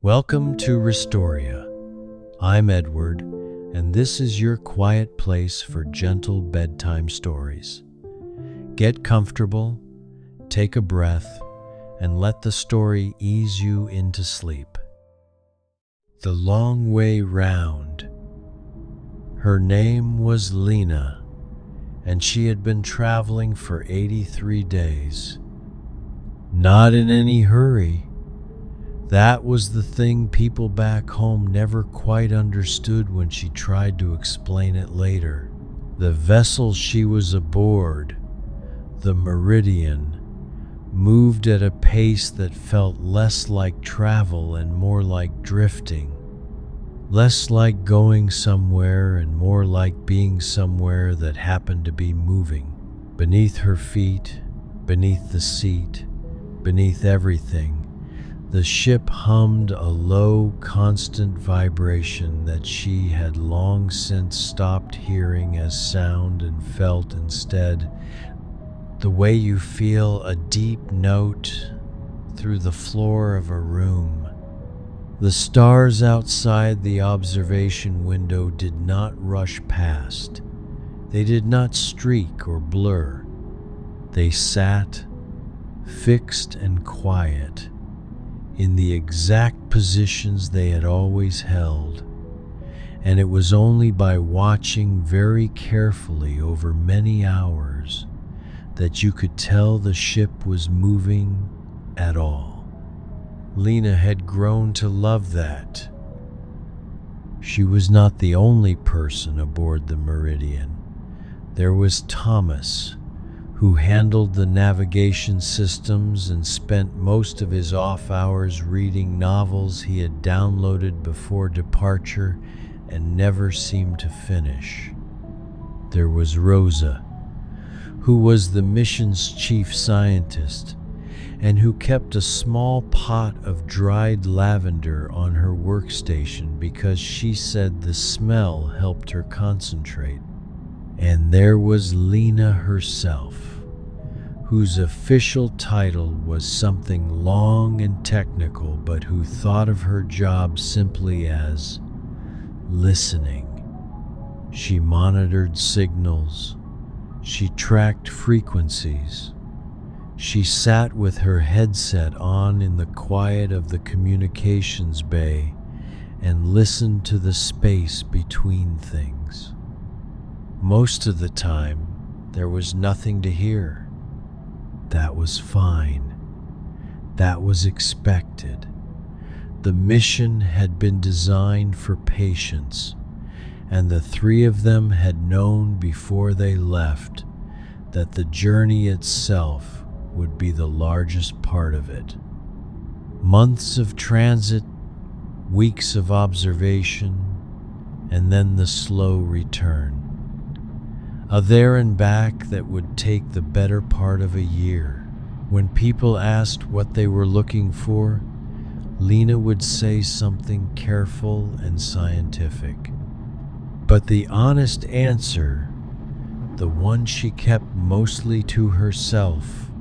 Welcome to Restoria. I'm Edward, and this is your quiet place for gentle bedtime stories. Get comfortable, take a breath, and let the story ease you into sleep. The Long Way Round. Her name was Lena, and she had been traveling for 83 days. Not in any hurry. That was the thing people back home never quite understood when she tried to explain it later. The vessel she was aboard, the Meridian, moved at a pace that felt less like travel and more like drifting. Less like going somewhere and more like being somewhere that happened to be moving. Beneath her feet, beneath the seat, beneath everything, the ship hummed a low, constant vibration that she had long since stopped hearing as sound and felt instead the way you feel a deep note through the floor of a room. The stars outside the observation window did not rush past. They did not streak or blur. They sat, fixed and quiet, in the exact positions they had always held, and it was only by watching very carefully over many hours that you could tell the ship was moving at all. Lena had grown to love that. She was not the only person aboard the Meridian. There was Thomas, who handled the navigation systems and spent most of his off hours reading novels he had downloaded before departure and never seemed to finish. There was Rosa, who was the mission's chief scientist and who kept a small pot of dried lavender on her workstation because she said the smell helped her concentrate. And there was Lena herself, whose official title was something long and technical, but who thought of her job simply as listening. She monitored signals. She tracked frequencies. She sat with her headset on in the quiet of the communications bay and listened to the space between things. Most of the time, there was nothing to hear. That was fine. That was expected. The mission had been designed for patience, and the three of them had known before they left that the journey itself would be the largest part of it. Months of transit, weeks of observation, and then the slow return. A there and back that would take the better part of a year. When people asked what they were looking for, Lena would say something careful and scientific. But the honest answer, the one she kept mostly to herself,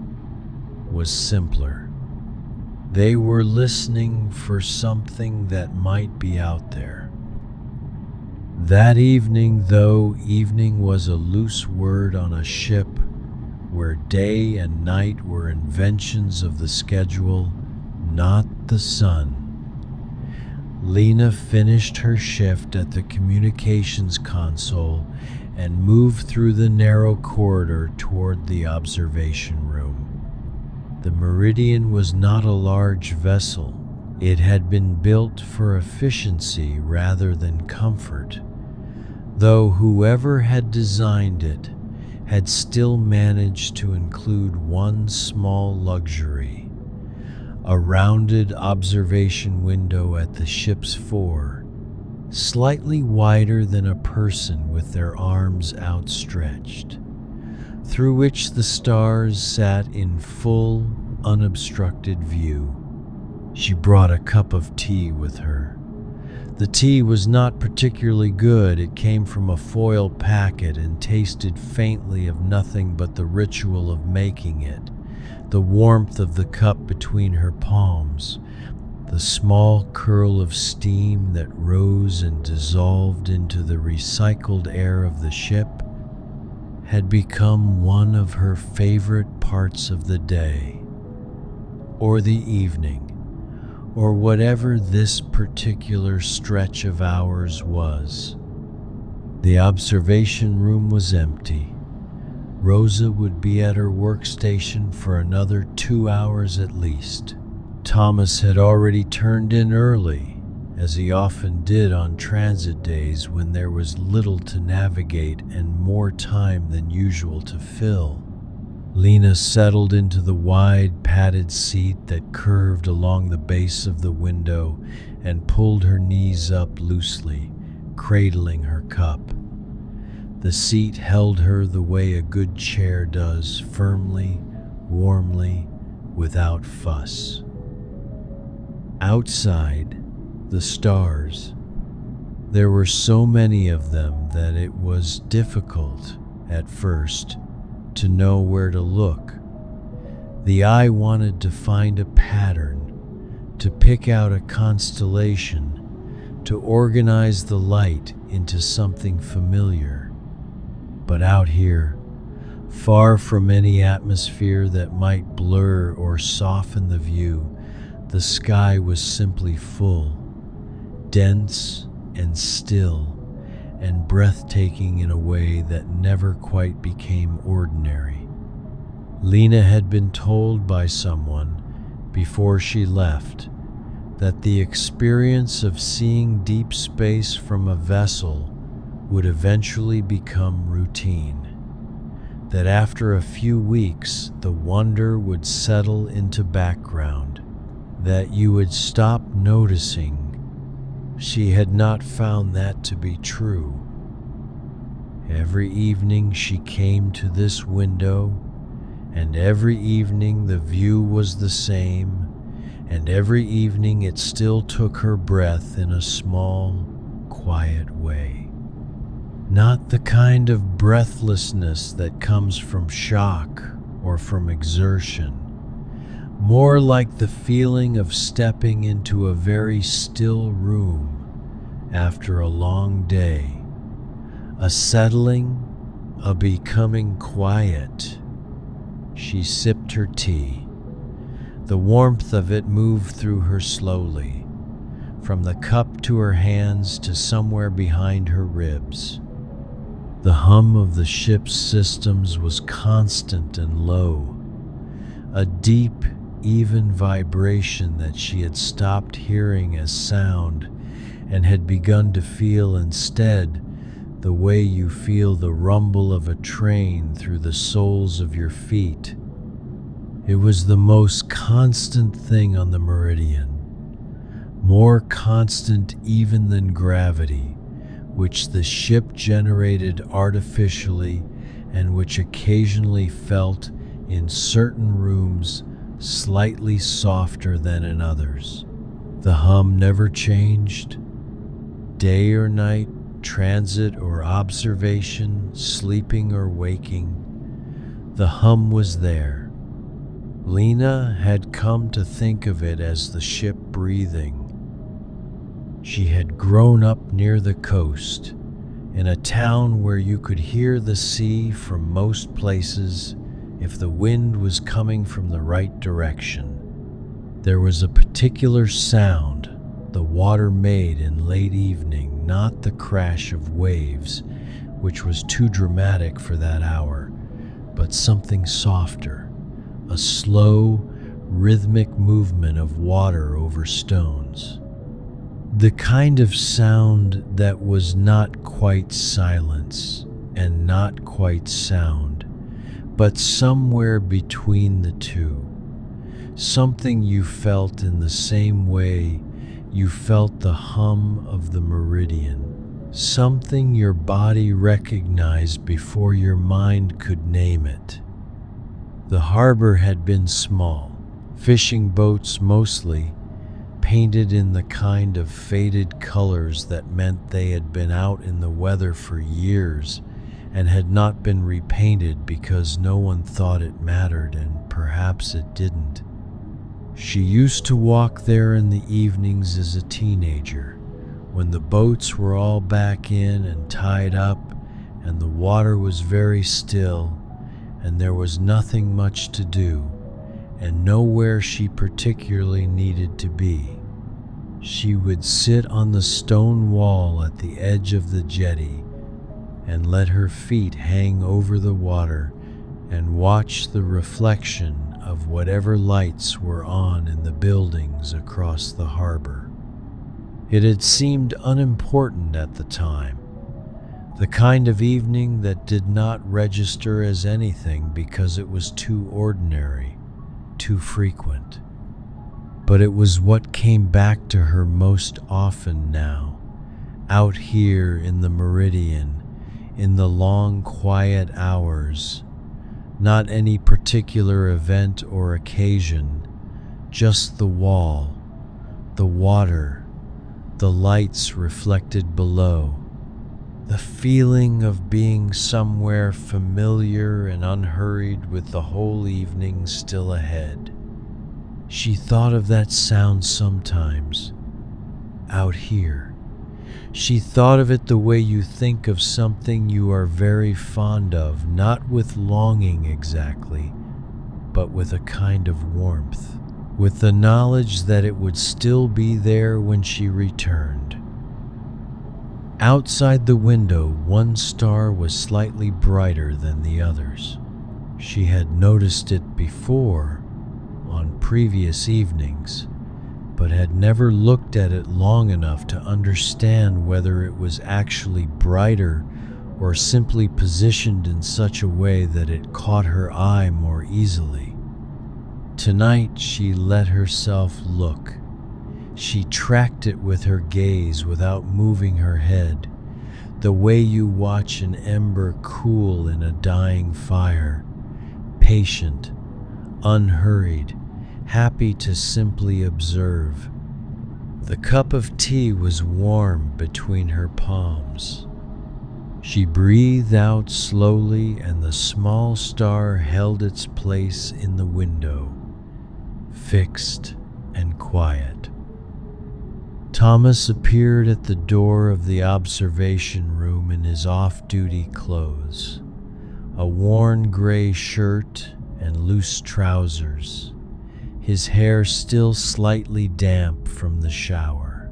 was simpler. They were listening for something that might be out there. That evening, though evening was a loose word on a ship where day and night were inventions of the schedule, not the sun, Lena finished her shift at the communications console and moved through the narrow corridor toward the observation room. The Meridian was not a large vessel. It had been built for efficiency rather than comfort, though whoever had designed it had still managed to include one small luxury: a rounded observation window at the ship's fore, slightly wider than a person with their arms outstretched, through which the stars sat in full, unobstructed view. She brought a cup of tea with her. The tea was not particularly good. It came from a foil packet and tasted faintly of nothing but the ritual of making it, the warmth of the cup between her palms, The small curl of steam that rose and dissolved into the recycled air of the ship had become one of her favorite parts of the day, or the evening, or whatever this particular stretch of hours was. The observation room was empty. Rosa would be at her workstation for another 2 hours at least. Thomas had already turned in early, as he often did on transit days when there was little to navigate and more time than usual to fill. Lena settled into the wide, padded seat that curved along the base of the window and pulled her knees up loosely, cradling her cup. The seat held her the way a good chair does, firmly, warmly, without fuss. Outside, the stars. There were so many of them that it was difficult, at first, to know where to look. The eye wanted to find a pattern, to pick out a constellation, to organize the light into something familiar. But out here, far from any atmosphere that might blur or soften the view, the sky was simply full, dense and still, and breathtaking in a way that never quite became ordinary. Lena had been told by someone before she left that the experience of seeing deep space from a vessel would eventually become routine, that after a few weeks the wonder would settle into background, that you would stop noticing. She had not found that to be true. Every evening she came to this window, and every evening the view was the same, and every evening it still took her breath in a small, quiet way. Not the kind of breathlessness that comes from shock or from exertion, more like the feeling of stepping into a very still room after a long day, a settling, a becoming quiet. She sipped her tea. The warmth of it moved through her slowly, from the cup to her hands to somewhere behind her ribs. The hum of the ship's systems was constant and low, a deep, even vibration that she had stopped hearing as sound and had begun to feel instead the way you feel the rumble of a train through the soles of your feet. It was the most constant thing on the meridian, more constant even than gravity, which the ship generated artificially and which occasionally felt in certain rooms slightly softer than in others. The hum never changed. Day or night, transit or observation, sleeping or waking, the hum was there. Lena had come to think of it as the ship breathing. She had grown up near the coast, in a town where you could hear the sea from most places if the wind was coming from the right direction. There was a particular sound the water made in late evening, not the crash of waves, which was too dramatic for that hour, but something softer, a slow, rhythmic movement of water over stones. The kind of sound that was not quite silence and not quite sound, but somewhere between the two. Something you felt in the same way you felt the hum of the meridian. Something your body recognized before your mind could name it. The harbor had been small, fishing boats mostly, painted in the kind of faded colors that meant they had been out in the weather for years and had not been repainted because no one thought it mattered, and perhaps it didn't. She used to walk there in the evenings as a teenager, when the boats were all back in and tied up, and the water was very still, and there was nothing much to do, and nowhere she particularly needed to be. She would sit on the stone wall at the edge of the jetty and let her feet hang over the water and watch the reflection of whatever lights were on in the buildings across the harbor. It had seemed unimportant at the time, the kind of evening that did not register as anything because it was too ordinary, too frequent. But it was what came back to her most often now, out here in the meridian, in the long quiet hours. Not any particular event or occasion, just the wall, the water, the lights reflected below, the feeling of being somewhere familiar and unhurried with the whole evening still ahead. She thought of that sound sometimes, out here. She thought of it the way you think of something you are very fond of, not with longing exactly, but with a kind of warmth, with the knowledge that it would still be there when she returned. Outside the window, one star was slightly brighter than the others. She had noticed it before, on previous evenings, but had never looked at it long enough to understand whether it was actually brighter or simply positioned in such a way that it caught her eye more easily. Tonight she let herself look. She tracked it with her gaze without moving her head, the way you watch an ember cool in a dying fire, patient, unhurried, happy to simply observe. The cup of tea was warm between her palms. She breathed out slowly, and the small star held its place in the window, fixed and quiet. Thomas appeared at the door of the observation room in his off-duty clothes, a worn gray shirt and loose trousers, his hair still slightly damp from the shower.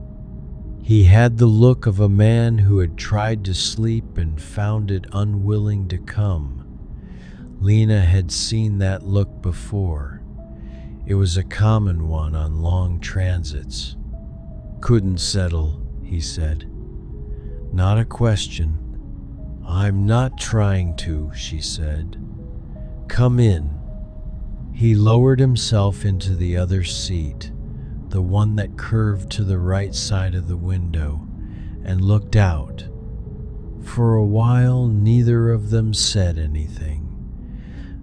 He had the look of a man who had tried to sleep and found it unwilling to come. Lena had seen that look before. It was a common one on long transits. "Couldn't settle," he said. "Not a question." "I'm not trying to," she said. "Come in." He lowered himself into the other seat, the one that curved to the right side of the window, and looked out. For a while, neither of them said anything.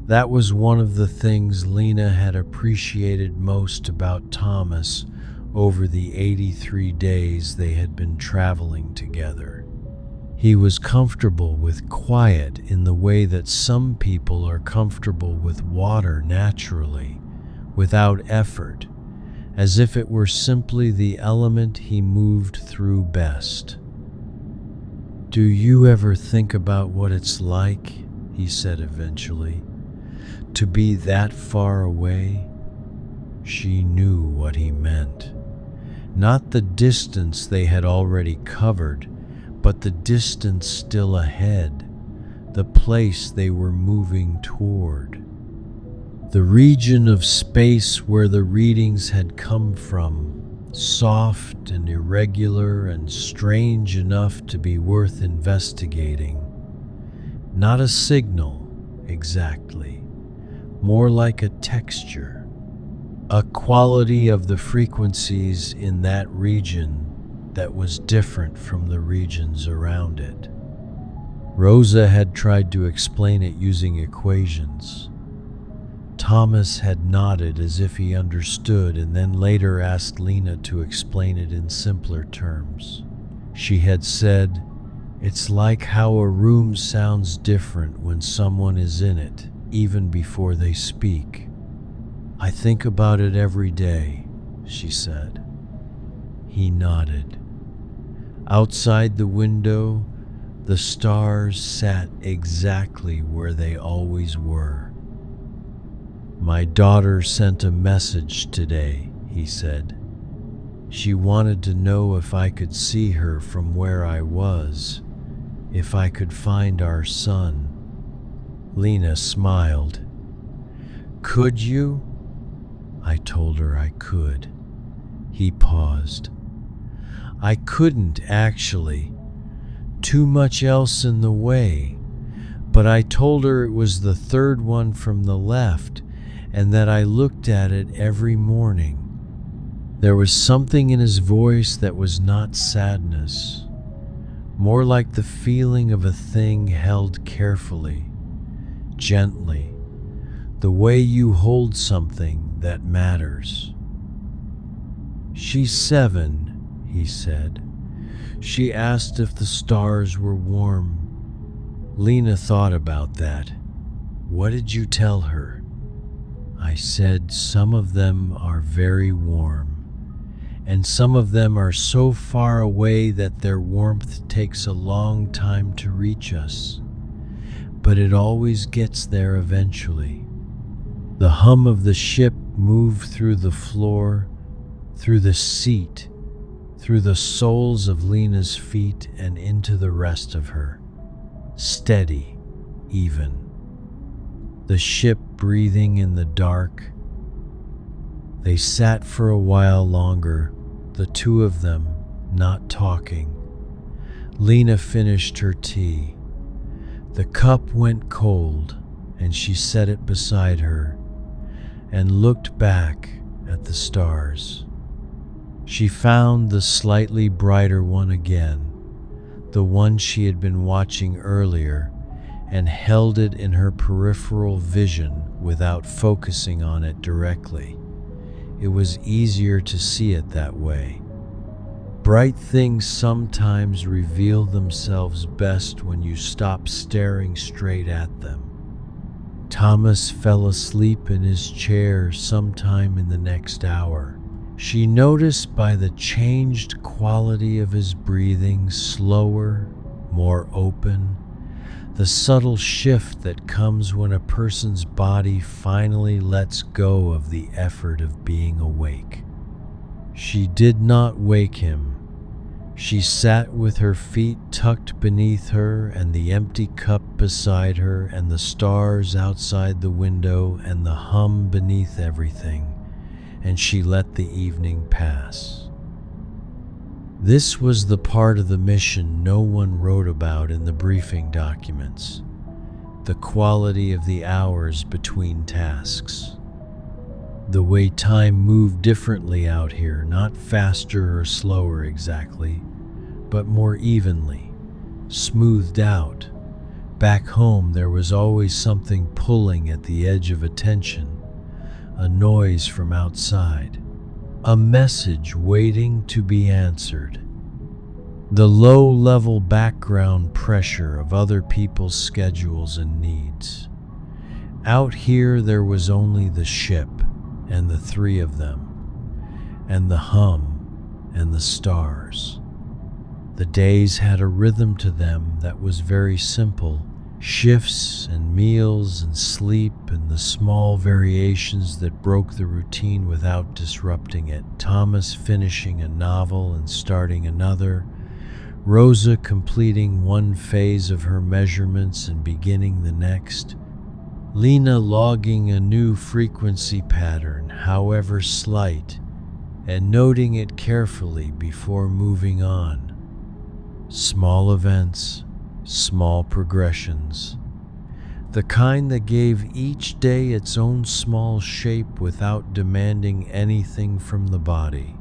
That was one of the things Lena had appreciated most about Thomas over the 83 days they had been traveling together. He was comfortable with quiet in the way that some people are comfortable with water naturally, without effort, as if it were simply the element he moved through best. "Do you ever think about what it's like," he said eventually, "to be that far away?" She knew what he meant. Not the distance they had already covered, but the distance still ahead, the place they were moving toward. The region of space where the readings had come from, soft and irregular and strange enough to be worth investigating. Not a signal, exactly, more like a texture, a quality of the frequencies in that region that was different from the regions around it. Rosa had tried to explain it using equations. Thomas had nodded as if he understood, and then later asked Lena to explain it in simpler terms. She had said, "It's like how a room sounds different when someone is in it, even before they speak." "I think about it every day," she said. He nodded. Outside the window, the stars sat exactly where they always were. "My daughter sent a message today," he said. "She wanted to know if I could see her from where I was, if I could find our son." Lena smiled. "Could you?" I told her I could. He paused. "I couldn't, actually. Too much else in the way. But I told her it was the third one from the left and that I looked at it every morning." There was something in his voice that was not sadness, more like the feeling of a thing held carefully, gently, the way you hold something that matters. "She's 7, he said. "She asked if the stars were warm." Lena thought about that. "What did you tell her?" I said, "Some of them are very warm, and some of them are so far away that their warmth takes a long time to reach us. But it always gets there eventually." The hum of the ship moved through the floor, through the seat, through the soles of Lena's feet and into the rest of her. Steady, even. The ship breathing in the dark. They sat for a while longer, the two of them, not talking. Lena finished her tea. The cup went cold, and she set it beside her and looked back at the stars. She found the slightly brighter one again, the one she had been watching earlier, and held it in her peripheral vision without focusing on it directly. It was easier to see it that way. Bright things sometimes reveal themselves best when you stop staring straight at them. Thomas fell asleep in his chair sometime in the next hour. She noticed by the changed quality of his breathing, slower, more open, the subtle shift that comes when a person's body finally lets go of the effort of being awake. She did not wake him. She sat with her feet tucked beneath her and the empty cup beside her and the stars outside the window and the hum beneath everything, and she let the evening pass. This was the part of the mission no one wrote about in the briefing documents, the quality of the hours between tasks. The way time moved differently out here, not faster or slower exactly, but more evenly, smoothed out. Back home there was always something pulling at the edge of attention, a noise from outside, a message waiting to be answered. The low-level background pressure of other people's schedules and needs. Out here there was only the ship and the three of them, and the hum and the stars. The days had a rhythm to them that was very simple, shifts and meals and sleep and the small variations that broke the routine without disrupting it. Thomas finishing a novel and starting another, Rosa completing one phase of her measurements and beginning the next, Lena logging a new frequency pattern, however slight, and noting it carefully before moving on. Small events, small progressions, the kind that gave each day its own small shape without demanding anything from the body.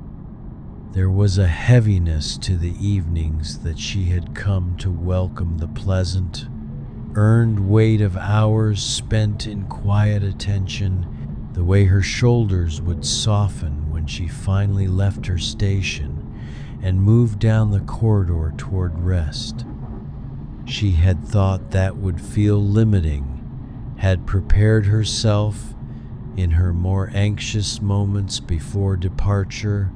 There was a heaviness to the evenings that she had come to welcome, the pleasant, earned weight of hours spent in quiet attention, the way her shoulders would soften when she finally left her station and moved down the corridor toward rest. She had thought that would feel limiting, had prepared herself, in her more anxious moments before departure,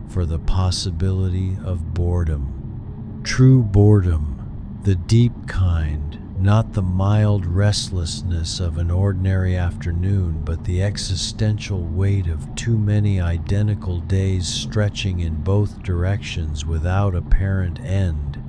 for the possibility of boredom. True boredom, the deep kind, not the mild restlessness of an ordinary afternoon, but the existential weight of too many identical days stretching in both directions without apparent end.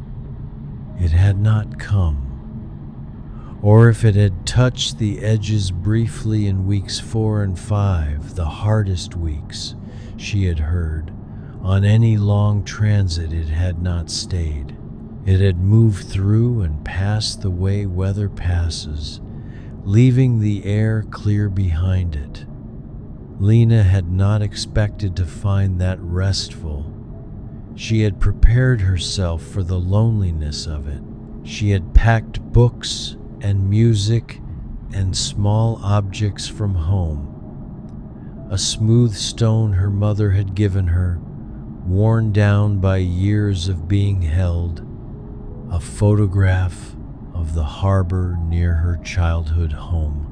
It had not come. Or if it had touched the edges briefly in weeks 4 and 5, the hardest weeks, she had heard, on any long transit it had not stayed. It had moved through and passed the way weather passes, leaving the air clear behind it. Lena had not expected to find that restful. She had prepared herself for the loneliness of it. She had packed books and music and small objects from home. A smooth stone her mother had given her, worn down by years of being held, a photograph of the harbor near her childhood home,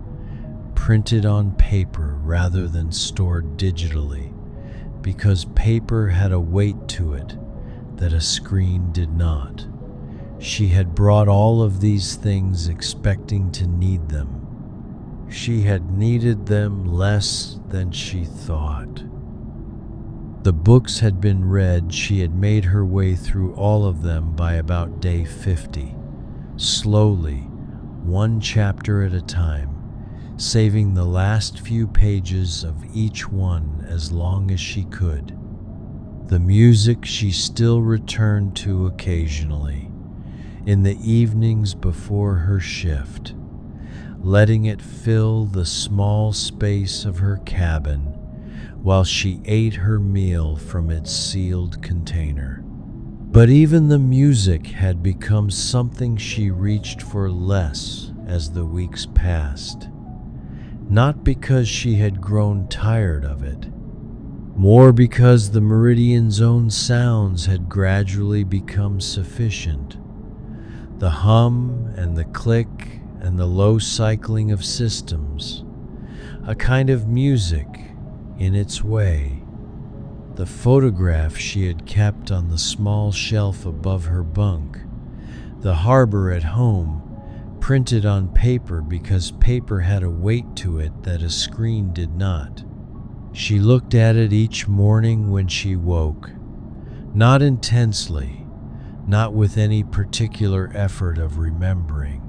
printed on paper rather than stored digitally, because paper had a weight to it that a screen did not. She had brought all of these things expecting to need them. She had needed them less than she thought. The books had been read. She had made her way through all of them by about day 50, slowly, one chapter at a time, saving the last few pages of each one as long as she could. The music she still returned to occasionally, in the evenings before her shift, letting it fill the small space of her cabin while she ate her meal from its sealed container. But even the music had become something she reached for less as the weeks passed, not because she had grown tired of it, more because the Meridian's own sounds had gradually become sufficient. The hum and the click and the low cycling of systems, a kind of music in its way. The photograph she had kept on the small shelf above her bunk, the harbor at home, printed on paper because paper had a weight to it that a screen did not. She looked at it each morning when she woke, not intensely, not with any particular effort of remembering,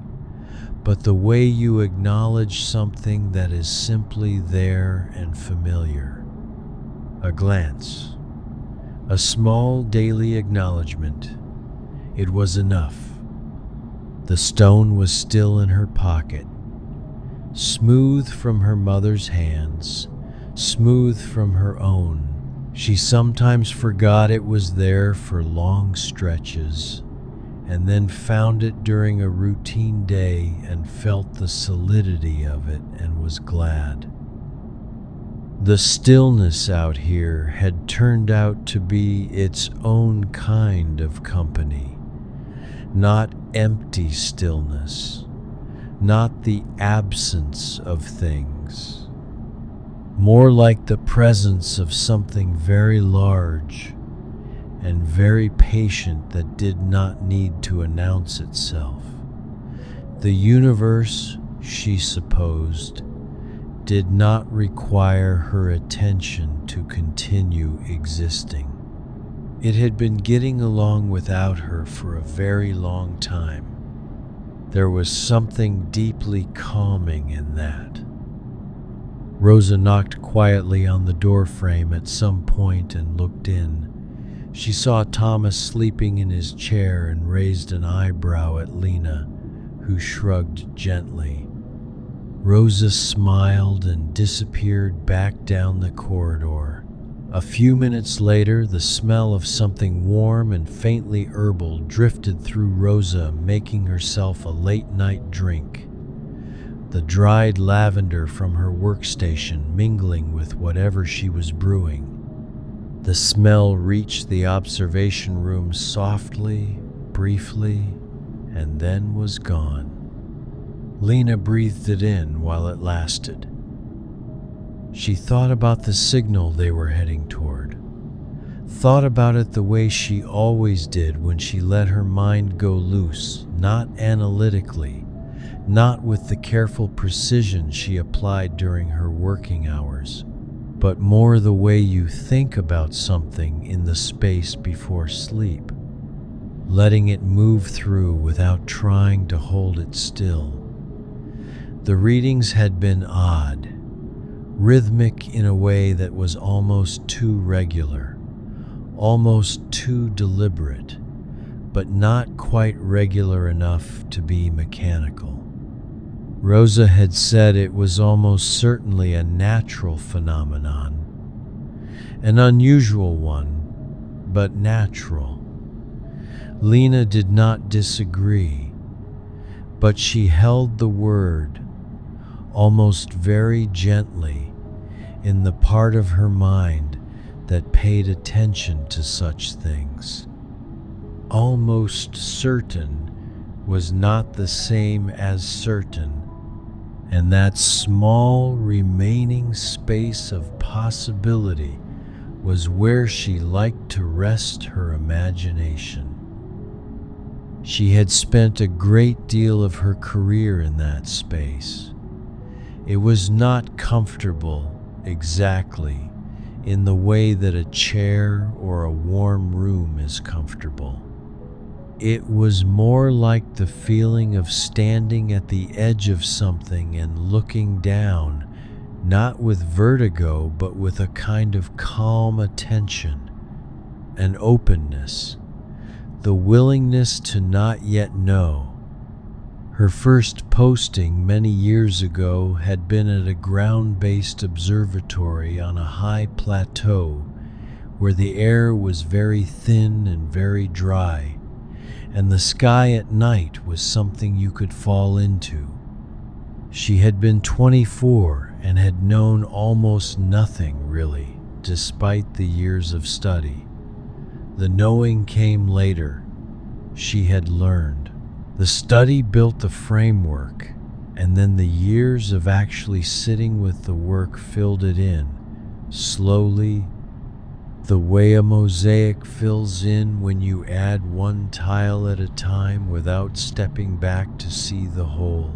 but the way you acknowledge something that is simply there and familiar. A glance, a small daily acknowledgement. It was enough. The stone was still in her pocket, smooth from her mother's hands, smooth from her own. She sometimes forgot it was there for long stretches, and then found it during a routine day and felt the solidity of it and was glad. The stillness out here had turned out to be its own kind of company, not empty stillness, not the absence of things. More like the presence of something very large and very patient that did not need to announce itself. The universe, she supposed, did not require her attention to continue existing. It had been getting along without her for a very long time. There was something deeply calming in that. Rosa knocked quietly on the doorframe at some point and looked in. She saw Thomas sleeping in his chair and raised an eyebrow at Lena, who shrugged gently. Rosa smiled and disappeared back down the corridor. A few minutes later, the smell of something warm and faintly herbal drifted through Rosa, making herself a late-night drink. The dried lavender from her workstation mingling with whatever she was brewing. The smell reached the observation room softly, briefly, and then was gone. Lena breathed it in while it lasted. She thought about the signal they were heading toward. Thought about it the way she always did when she let her mind go loose, not analytically, not with the careful precision she applied during her working hours, but more the way you think about something in the space before sleep, letting it move through without trying to hold it still. The readings had been odd, rhythmic in a way that was almost too regular, almost too deliberate, but not quite regular enough to be mechanical. Rosa had said it was almost certainly a natural phenomenon, an unusual one, but natural. Lena did not disagree, but she held the word, almost very gently, in the part of her mind that paid attention to such things. Almost certain was not the same as certain, and that small remaining space of possibility was where she liked to rest her imagination. She had spent a great deal of her career in that space. It was not comfortable exactly in the way that a chair or a warm room is comfortable. It was more like the feeling of standing at the edge of something and looking down, not with vertigo, but with a kind of calm attention, an openness, the willingness to not yet know. Her first posting many years ago had been at a ground-based observatory on a high plateau where the air was very thin and very dry, and the sky at night was something you could fall into. She had been 24 and had known almost nothing really, despite the years of study. The knowing came later. She had learned. The study built the framework, and then the years of actually sitting with the work filled it in, slowly, the way a mosaic fills in when you add one tile at a time without stepping back to see the whole.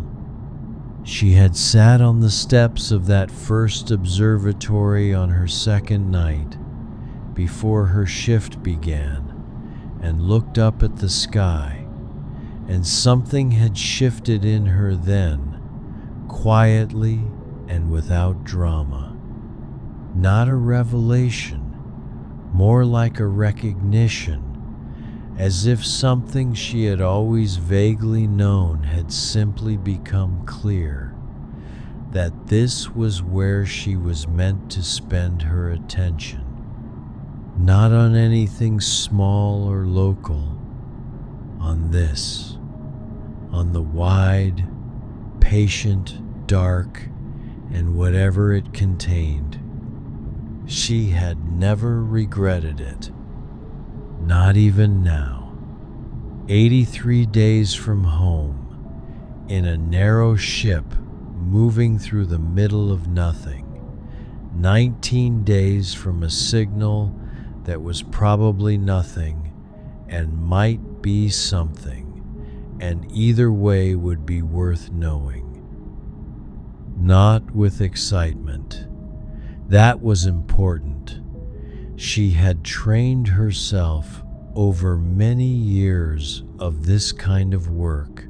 She had sat on the steps of that first observatory on her second night, before her shift began, and looked up at the sky. And something had shifted in her then, quietly and without drama. Not a revelation, more like a recognition, as if something she had always vaguely known had simply become clear, that this was where she was meant to spend her attention. Not on anything small or local, on this, on the wide, patient, dark, and whatever it contained. She had never regretted it, not even now. 83 days from home, in a narrow ship moving through the middle of nothing, 19 days from a signal that was probably nothing and might be something, and either way would be worth knowing. Not with excitement. That was important. She had trained herself over many years of this kind of work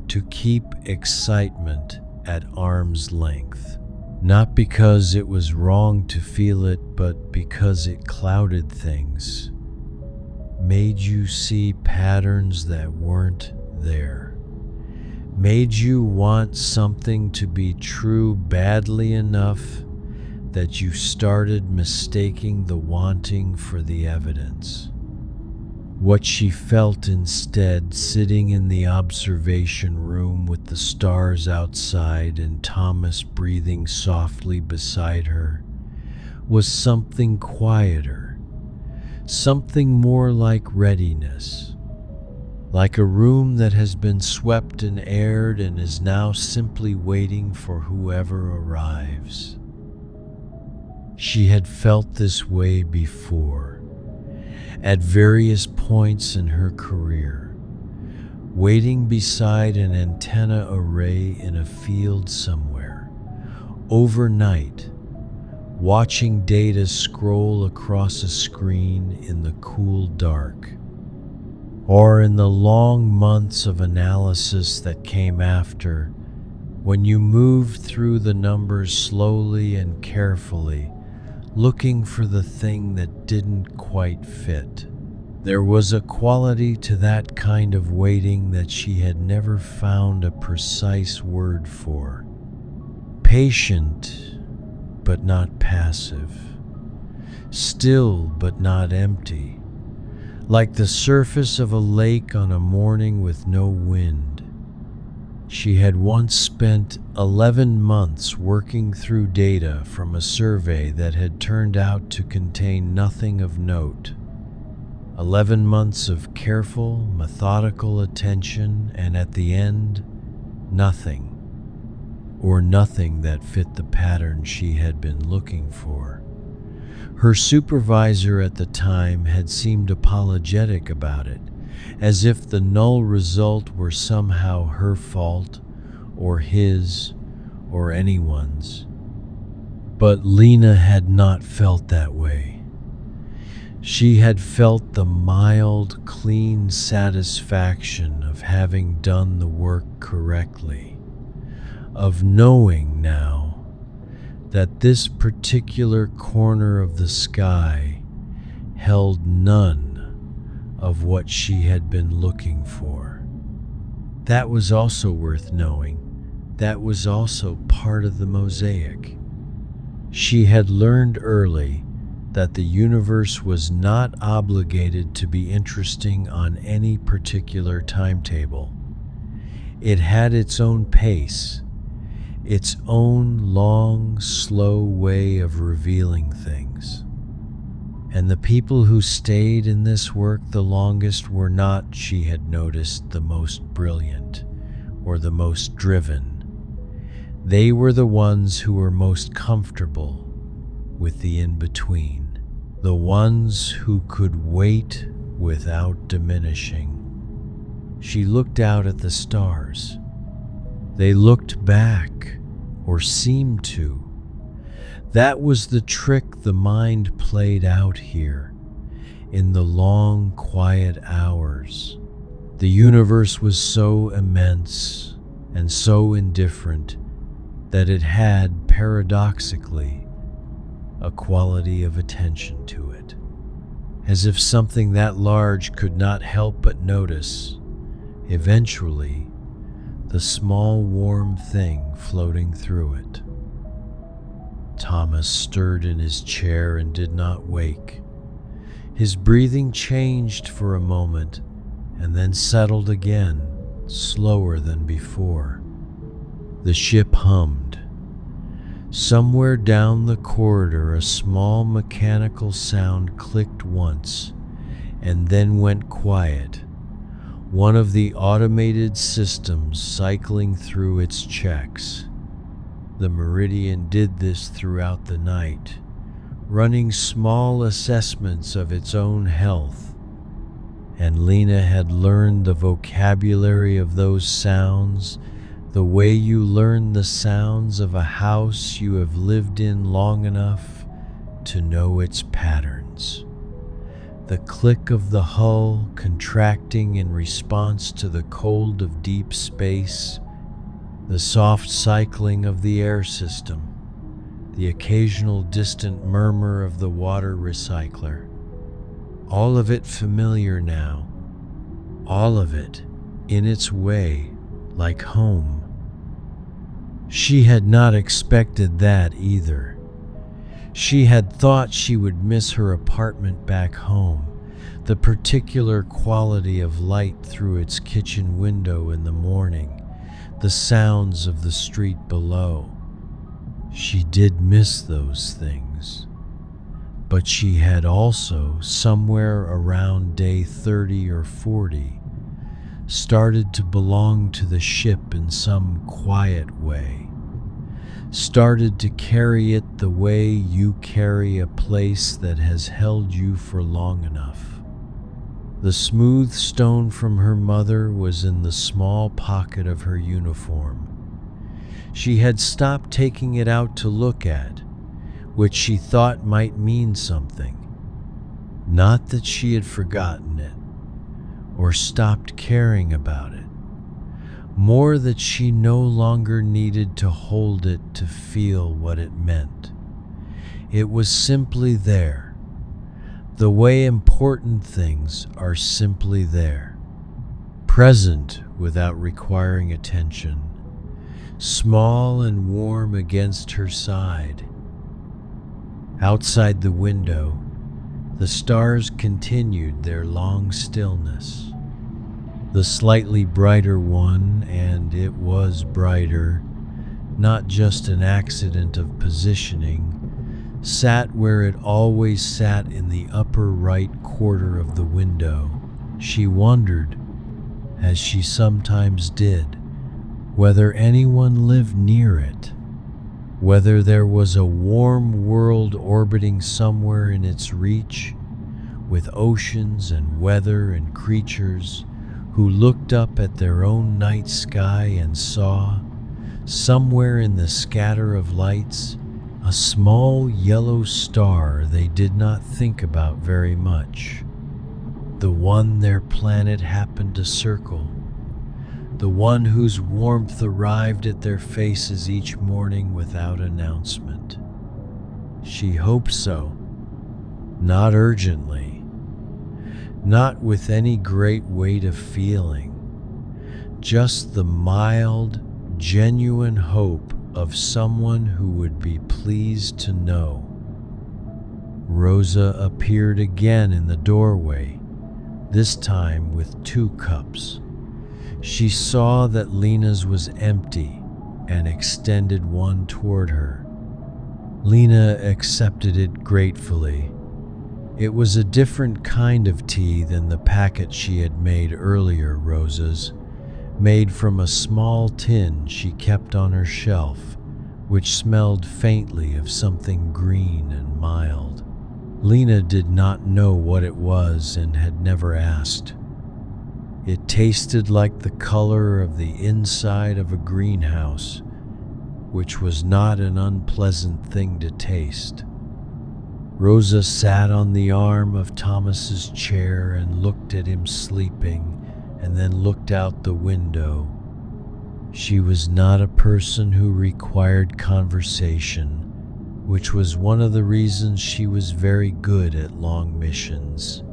to keep excitement at arm's length. Not because it was wrong to feel it, but because it clouded things, made you see patterns that weren't there, made you want something to be true badly enough that you started mistaking the wanting for the evidence. What she felt instead, sitting in the observation room with the stars outside and Thomas breathing softly beside her, was something quieter, something more like readiness, like a room that has been swept and aired and is now simply waiting for whoever arrives. She had felt this way before, at various points in her career, waiting beside an antenna array in a field somewhere, overnight, watching data scroll across a screen in the cool dark, or in the long months of analysis that came after, when you moved through the numbers slowly and carefully, looking for the thing that didn't quite fit. There was a quality to that kind of waiting that she had never found a precise word for. Patient, but not passive. Still, but not empty. Like the surface of a lake on a morning with no wind. She had once spent 11 months working through data from a survey that had turned out to contain nothing of note. 11 months of careful, methodical attention, and at the end, nothing. Or nothing that fit the pattern she had been looking for. Her supervisor at the time had seemed apologetic about it, as if the null result were somehow her fault, or his, or anyone's. But Lena had not felt that way. She had felt the mild, clean satisfaction of having done the work correctly, of knowing now that this particular corner of the sky held none of what she had been looking for. That was also worth knowing. That was also part of the mosaic. She had learned early that the universe was not obligated to be interesting on any particular timetable. It had its own pace, its own long, slow way of revealing things. And the people who stayed in this work the longest were not, she had noticed, the most brilliant or the most driven. They were the ones who were most comfortable with the in-between, the ones who could wait without diminishing. She looked out at the stars. They looked back, or seemed to. That was the trick the mind played out here, in the long, quiet hours. The universe was so immense and so indifferent that it had, paradoxically, a quality of attention to it, as if something that large could not help but notice, eventually, the small warm thing floating through it. Thomas stirred in his chair and did not wake. His breathing changed for a moment and then settled again, slower than before. The ship hummed. Somewhere down the corridor, a small mechanical sound clicked once and then went quiet. One of the automated systems cycling through its checks. The Meridian did this throughout the night, running small assessments of its own health, and Lena had learned the vocabulary of those sounds the way you learn the sounds of a house you have lived in long enough to know its patterns. The click of the hull contracting in response to the cold of deep space, the soft cycling of the air system, the occasional distant murmur of the water recycler. All of it familiar now, all of it, in its way, like home. She had not expected that either. She had thought she would miss her apartment back home, the particular quality of light through its kitchen window in the morning, the sounds of the street below. She did miss those things. But she had also, somewhere around day 30 or 40, started to belong to the ship in some quiet way. started to carry it the way you carry a place that has held you for long enough. The smooth stone from her mother was in the small pocket of her uniform. She had stopped taking it out to look at, which she thought might mean something. Not that she had forgotten it or stopped caring about it, more that she no longer needed to hold it to feel what it meant. It was simply there, the way important things are simply there, present without requiring attention, small and warm against her side. Outside the window, the stars continued their long stillness. The slightly brighter one, and it was brighter, not just an accident of positioning, sat where it always sat in the upper right quarter of the window. She wondered, as she sometimes did, whether anyone lived near it, whether there was a warm world orbiting somewhere in its reach, with oceans and weather and creatures who looked up at their own night sky and saw, somewhere in the scatter of lights, a small yellow star they did not think about very much, the one their planet happened to circle, the one whose warmth arrived at their faces each morning without announcement. She hoped so, not urgently, not with any great weight of feeling, just the mild, genuine hope of someone who would be pleased to know. Rosa appeared again in the doorway, this time with 2 cups. She saw that Lena's was empty and extended one toward her. Lena accepted it gratefully. It was a different kind of tea than the packet she had made earlier, Rosa's, made from a small tin she kept on her shelf, which smelled faintly of something green and mild. Lena did not know what it was and had never asked. It tasted like the color of the inside of a greenhouse, which was not an unpleasant thing to taste. Rosa sat on the arm of Thomas's chair and looked at him sleeping, and then looked out the window. She was not a person who required conversation, which was one of the reasons she was very good at long missions.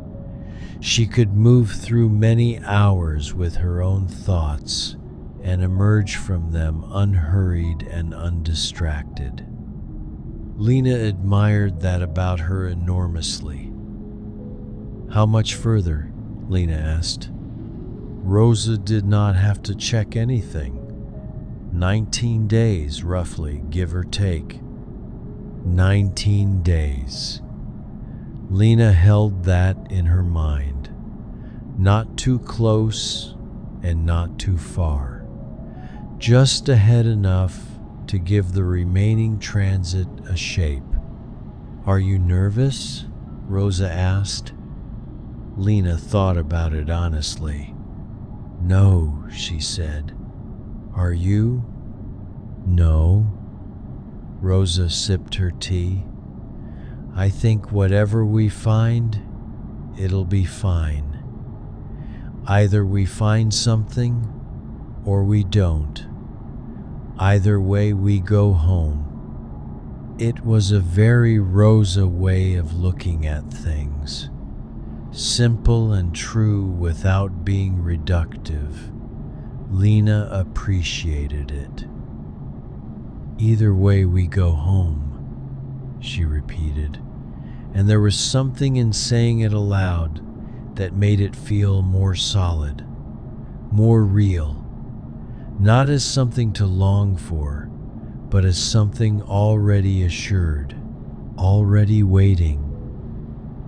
She could move through many hours with her own thoughts and emerge from them unhurried and undistracted. Lena admired that about her enormously. "How much further?" Lena asked. Rosa did not have to check anything. 19 days, roughly, give or take. 19 days. Lena held that in her mind. Not too close and not too far. Just ahead enough to give the remaining transit a shape. "Are you nervous?" Rosa asked. Lena thought about it honestly. "No," she said. "Are you?" "No." Rosa sipped her tea. "I think whatever we find, it'll be fine. Either we find something or we don't. Either way, we go home." It was a very Rosa way of looking at things. Simple and true without being reductive. Lena appreciated it. "Either way, we go home," she repeated, and there was something in saying it aloud that made it feel more solid, more real, not as something to long for, but as something already assured, already waiting.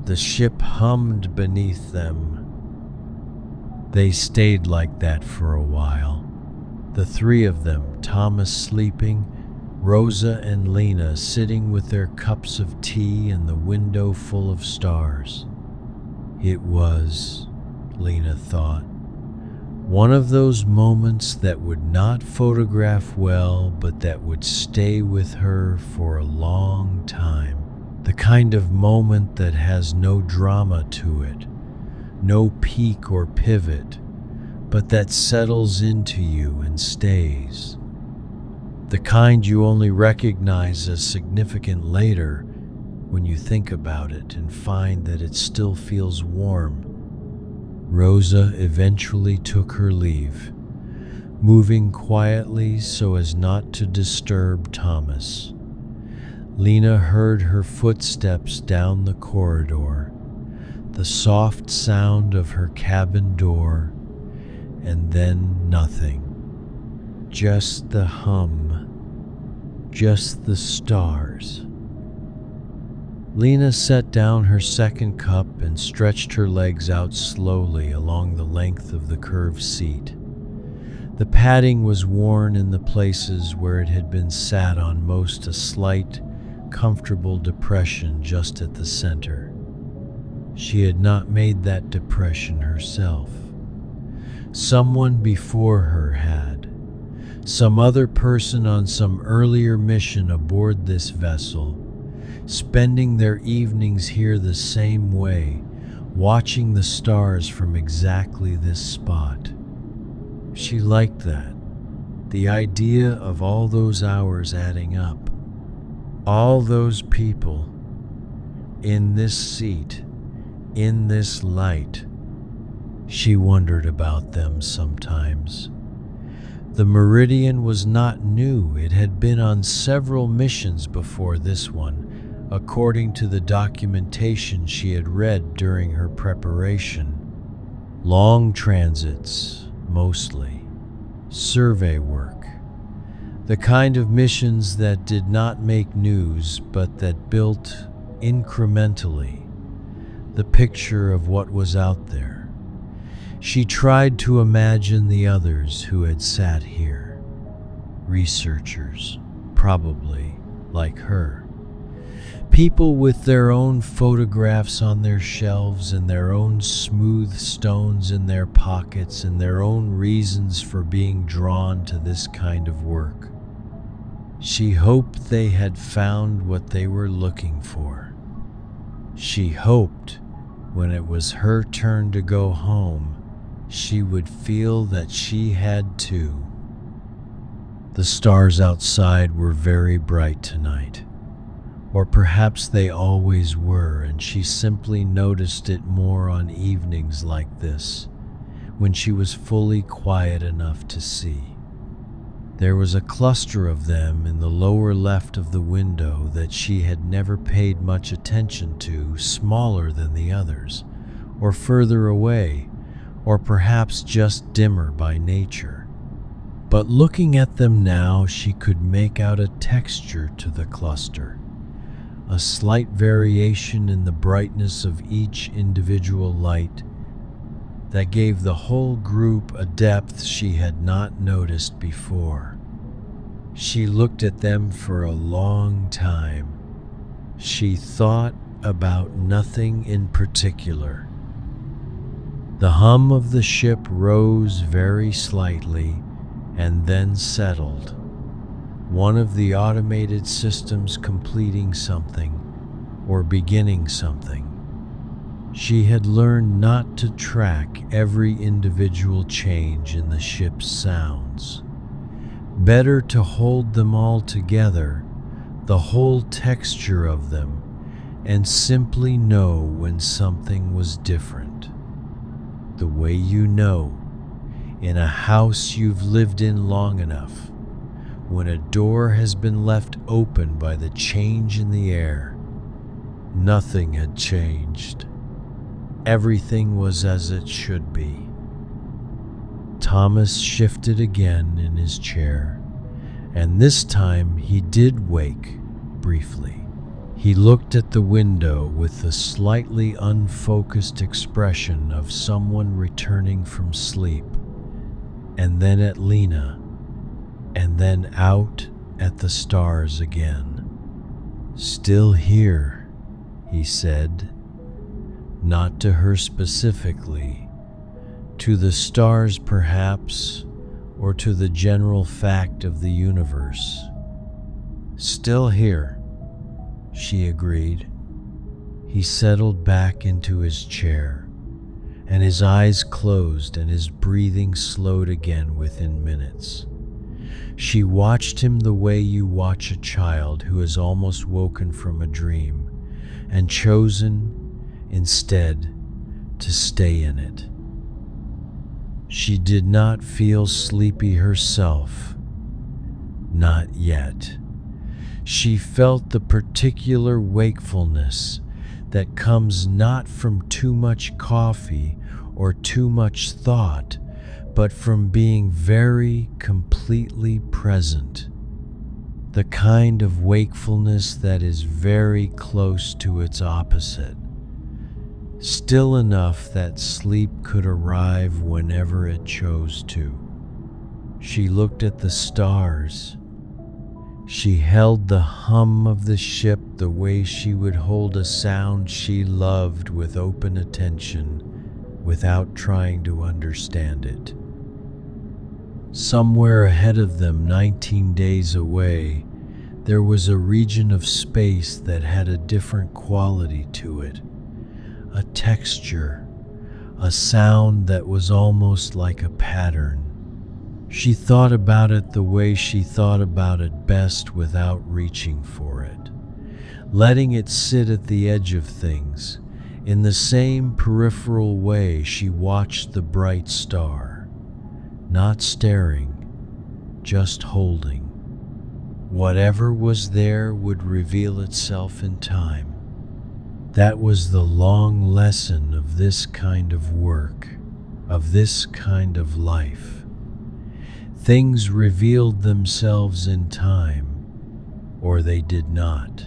The ship hummed beneath them. They stayed like that for a while, the 3 of them, Thomas sleeping, Rosa and Lena sitting with their cups of tea and the window full of stars. It was, Lena thought, one of those moments that would not photograph well, but that would stay with her for a long time. The kind of moment that has no drama to it, no peak or pivot, but that settles into you and stays. The kind you only recognize as significant later when you think about it and find that it still feels warm. Rosa eventually took her leave, moving quietly so as not to disturb Thomas. Lena heard her footsteps down the corridor, the soft sound of her cabin door, and then nothing. Just the hum, just the stars. Lena set down her second cup and stretched her legs out slowly along the length of the curved seat. The padding was worn in the places where it had been sat on most, a slight, comfortable depression just at the center. She had not made that depression herself. Someone before her had. Some other person on some earlier mission aboard this vessel, spending their evenings here the same way, watching the stars from exactly this spot. She liked that, the idea of all those hours adding up, all those people, in this seat, in this light. She wondered about them sometimes. The Meridian was not new. It had been on several missions before this one, according to the documentation she had read during her preparation. Long transits, mostly. Survey work. The kind of missions that did not make news, but that built incrementally the picture of what was out there. She tried to imagine the others who had sat here. Researchers, probably, like her. People with their own photographs on their shelves and their own smooth stones in their pockets and their own reasons for being drawn to this kind of work. She hoped they had found what they were looking for. She hoped when it was her turn to go home, she would feel that she had too. The stars outside were very bright tonight. Or perhaps they always were, and she simply noticed it more on evenings like this, when she was fully quiet enough to see. There was a cluster of them in the lower left of the window that she had never paid much attention to, smaller than the others, or further away, or perhaps just dimmer by nature. But looking at them now, she could make out a texture to the cluster, a slight variation in the brightness of each individual light that gave the whole group a depth she had not noticed before. She looked at them for a long time. She thought about nothing in particular. The hum of the ship rose very slightly and then settled. One of the automated systems completing something or beginning something. She had learned not to track every individual change in the ship's sounds. Better to hold them all together, the whole texture of them, and simply know when something was different. The way you know, in a house you've lived in long enough, when a door has been left open by the change in the air. Nothing had changed. Everything was as it should be. Thomas shifted again in his chair, and this time he did wake briefly. He looked at the window with the slightly unfocused expression of someone returning from sleep, and then at Lena, and then out at the stars again. "Still here," he said, not to her specifically, to the stars perhaps, or to the general fact of the universe. "Still here," she agreed. He settled back into his chair, and his eyes closed and his breathing slowed again within minutes. She watched him the way you watch a child who has almost woken from a dream and chosen, instead, to stay in it. She did not feel sleepy herself, not yet. She felt the particular wakefulness that comes not from too much coffee or too much thought, but from being very completely present. The kind of wakefulness that is very close to its opposite. Still enough that sleep could arrive whenever it chose to. She looked at the stars. She held the hum of the ship the way she would hold a sound she loved with open attention, without trying to understand it. Somewhere ahead of them, 19 days away, there was a region of space that had a different quality to it, a texture, a sound that was almost like a pattern. She thought about it the way she thought about it best, without reaching for it, letting it sit at the edge of things. In the same peripheral way, she watched the bright star, not staring, just holding. Whatever was there would reveal itself in time. That was the long lesson of this kind of work, of this kind of life. Things revealed themselves in time, or they did not.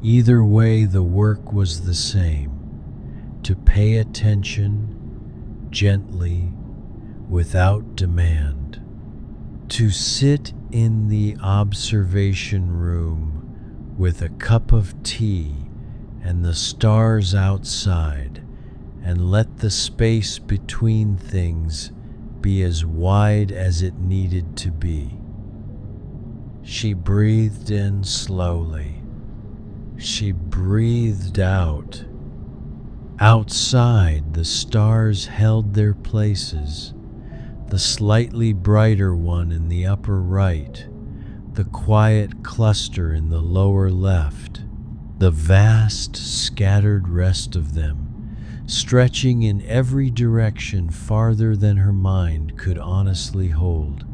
Either way, the work was the same: to pay attention, gently, without demand. To sit in the observation room with a cup of tea and the stars outside, and let the space between things be as wide as it needed to be. She breathed in slowly. She breathed out. Outside, the stars held their places, the slightly brighter one in the upper right, the quiet cluster in the lower left, the vast scattered rest of them, stretching in every direction farther than her mind could honestly hold.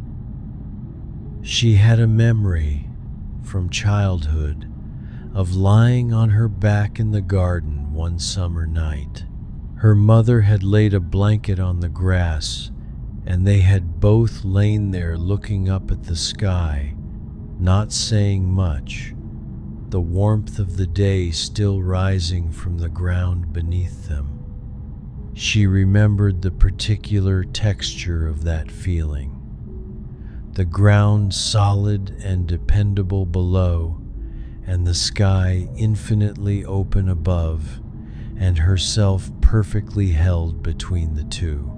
She had a memory from childhood of lying on her back in the garden one summer night. Her mother had laid a blanket on the grass, and they had both lain there looking up at the sky, not saying much, the warmth of the day still rising from the ground beneath them. She remembered the particular texture of that feeling. The ground solid and dependable below, and the sky infinitely open above, and herself perfectly held between the two.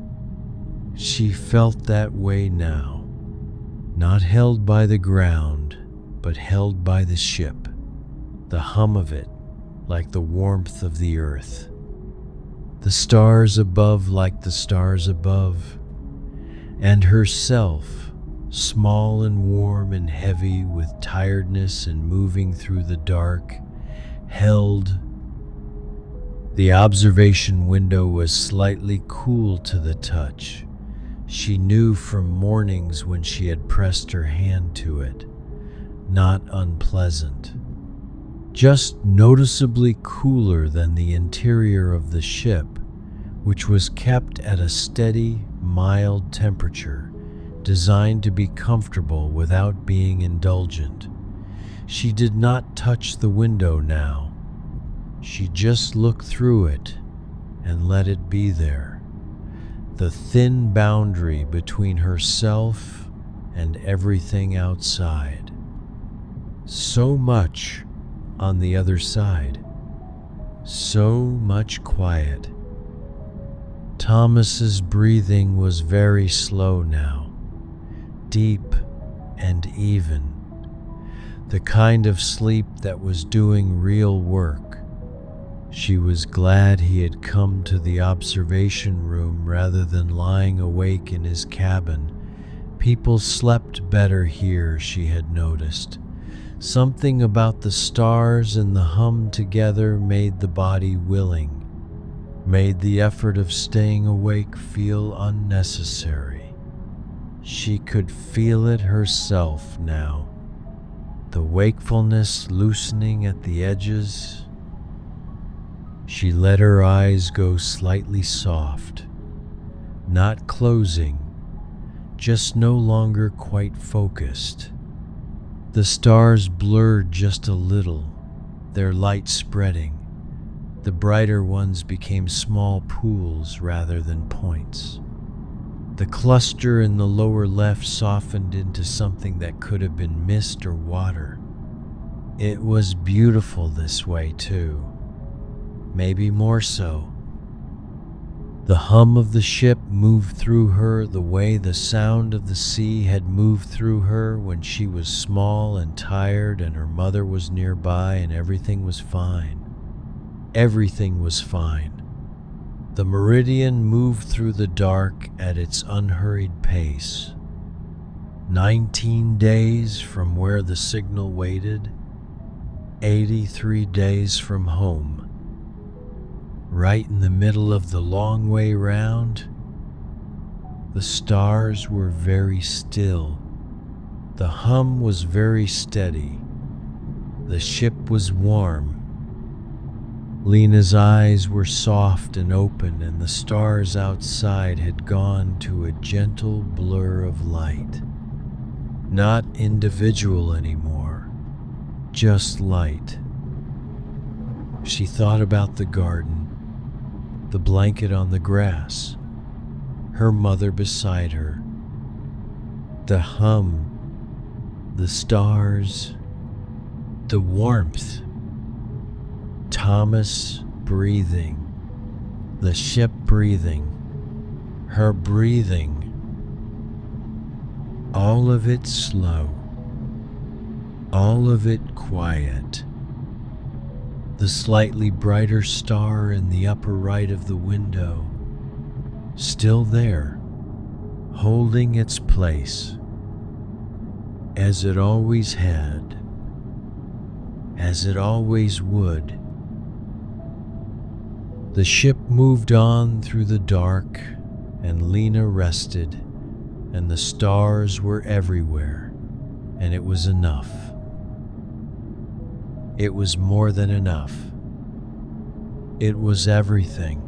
She felt that way now, not held by the ground, but held by the ship, the hum of it like the warmth of the earth, the stars above like the stars above, and herself, small and warm and heavy with tiredness and moving through the dark, held. The observation window was slightly cool to the touch. She knew from mornings when she had pressed her hand to it. Not unpleasant. Just noticeably cooler than the interior of the ship, which was kept at a steady, mild temperature, designed to be comfortable without being indulgent. She did not touch the window now. She just looked through it and let it be there. The thin boundary between herself and everything outside. so much on the other side, so much quiet. Thomas's breathing was very slow now, deep and even, the kind of sleep that was doing real work. She was glad he had come to the observation room rather than lying awake in his cabin. People slept better here, she had noticed. Something about the stars and the hum together made the body willing, made the effort of staying awake feel unnecessary. She could feel it herself now, the wakefulness loosening at the edges. She let her eyes go slightly soft, not closing, just no longer quite focused. The stars blurred just a little, their light spreading. The brighter ones became small pools rather than points. The cluster in the lower left softened into something that could have been mist or water. It was beautiful this way too, maybe more so. The hum of the ship moved through her the way the sound of the sea had moved through her when she was small and tired and her mother was nearby and everything was fine. Everything was fine. The meridian moved through the dark at its unhurried pace. 19 days from where the signal waited, 83 days from home. Right in the middle of the long way round, the stars were very still. The hum was very steady. The ship was warm. Lena's eyes were soft and open, and the stars outside had gone to a gentle blur of light. Not individual anymore, just light. She thought about the garden, the blanket on the grass, her mother beside her, the hum, the stars, the warmth. Thomas breathing, the ship breathing, her breathing, all of it slow, all of it quiet. The slightly brighter star in the upper right of the window, still there, holding its place, as it always had, as it always would. The ship moved on through the dark, and Lena rested, and the stars were everywhere, and it was enough. It was more than enough. It was everything.